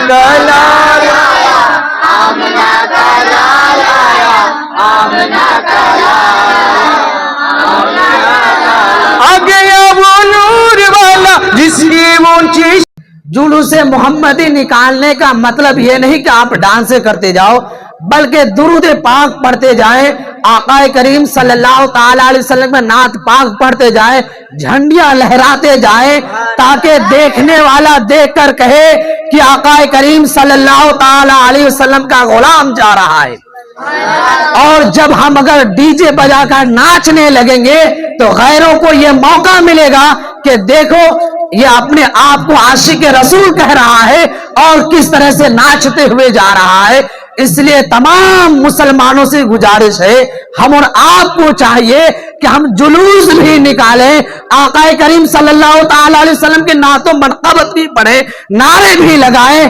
का लाल आया, आमना का लाल आया, आमना का लाल, आमना का लाल। आ गया वो नूर वाला जिसकी ऊंची। जुलूसे मोहम्मदी निकालने का मतलब ये नहीं कि आप डांस करते जाओ, बल्कि दुरूद पाक पढ़ते जाएं, आकाए करीम सल्लल्लाहु ताला अलैहि वसल्लम में नात पाक पढ़ते जाएं, झंडियां लहराते जाएं, ताकि देखने वाला देखकर कहे कि आकाए करीम सल्लल्लाहु ताला अलैहि वसल्लम का गुलाम जा रहा है। और जब हम अगर डीजे बजाकर नाचने लगेंगे तो गैरों को यह मौका मिलेगा कि देखो ये अपने आप को आशिक रसूल कह रहा है और किस तरह से नाचते हुए जा रहा है। इसलिए तमाम मुसलमानों से गुजारिश है, हम और आपको चाहिए कि हम जुलूस भी निकालें, आकाए करीम सल्लल्लाहु ताला अलैहि वसल्लम के नातों मनक़बत भी पढ़े, नारे भी लगाएं।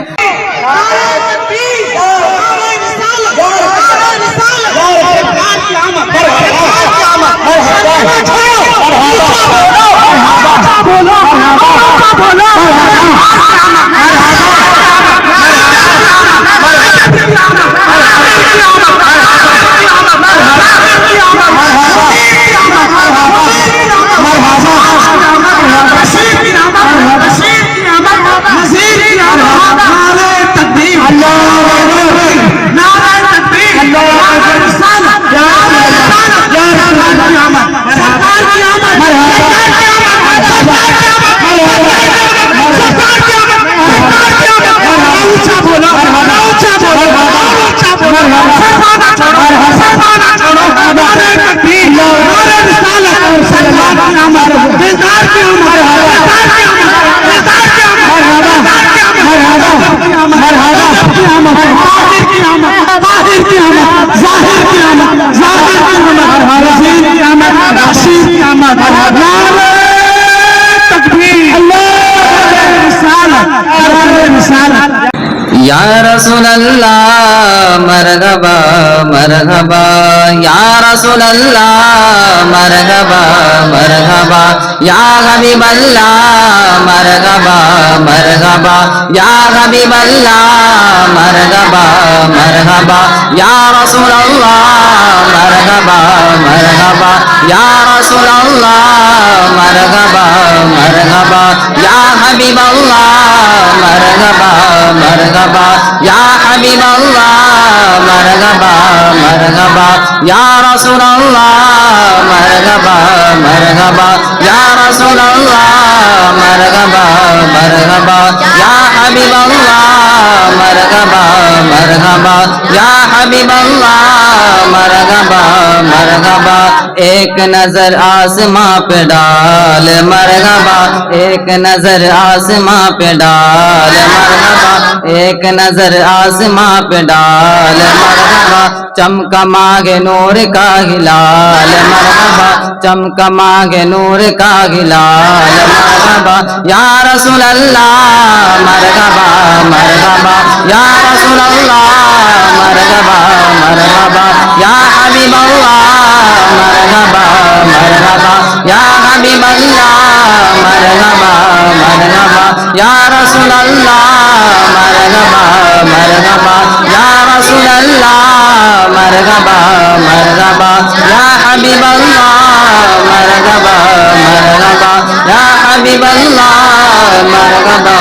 या रसूल अल्लाह मरहबा मरहबा, या रसूल अल्लाह मरहबा मरहबा, या हबीब अल्लाह मरहबा मरहबा, या हबीब अल्लाह मरहबा मरहबा, या रसूल अल्लाह मरहबा मरहबा, या रसूल अल्लाह मरहबा मरहबा, या हबीब अल्लाह मरहबा मरहबा, या हबीब अल्लाह मरहबा मरहबा, या रसूल अल्लाह मरहबा मरहबा, या रसूल अल्लाह मरहबा मरहबा, या हबीब अल्लाह मरहबा मरहबा, या हबीब अल्लाह मरहबा मरहबा। एक नजर आसमां पे डाल मरहबा, एक नजर आसमां पे डाल मरहबा, एक नजर आसमां पे डाल मरहबा, चमकमागे नूर का हिलाल मरहबा, चमकमागे नूर का हिलाल मरहबा, या रसूल अल्लाह मरहबा मरहबा, या रसूल अल्लाह मरहबा मरहबा, या हबीब अल्लाह मरहबा मरहबा, या हबीब अल्लाह मरहबा मरहबा, या रसूल अल्लाह मरहबा मरहबा, या रसूल अल्लाह मरहबा मरहबा, या हबीब अल्लाह मरहबा मरहबा, या हबीब अल्लाह मरहबा।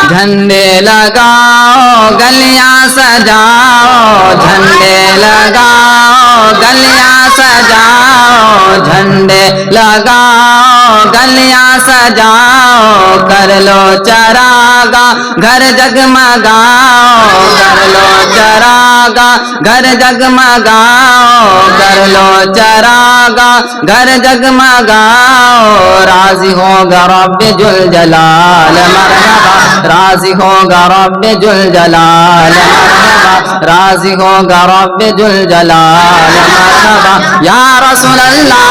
झंडे लगाओ गलियां सजाओ, झंडे लगाओ गलियां सजाओ, झंडे लगाओ गलियां सजाओ, कर लो चरागा घर जगमगाओ, कर लो चरागा घर जगमगाओ, कर लो चरागा घर जगमगाओ, राजी होगा रब्बे जुल जलाल मरहबा, राजी होगा रब्बे जुल जलाल मरहबा, राजी होगा रब्बे जुल जलाल मरहबा, या रसूल अल्लाह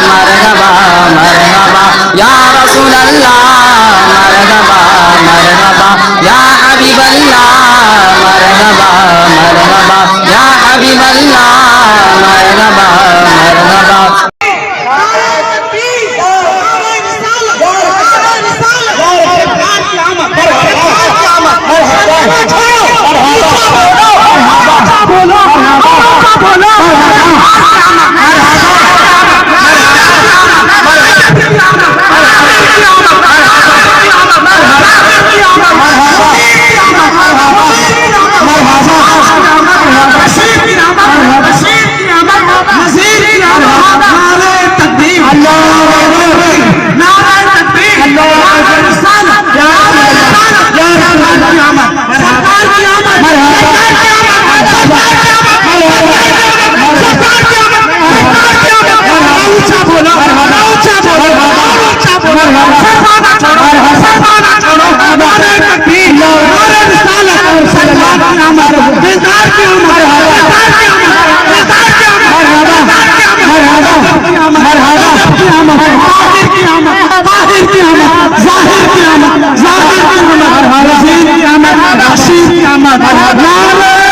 मरहबा मरहबा, या रसूल अल्लाह मरहबा मरहबा, या हबीब अल्लाह मरहबा मरहबा, या हबीब अल्लाह मरहबा मरहबा। जाहिर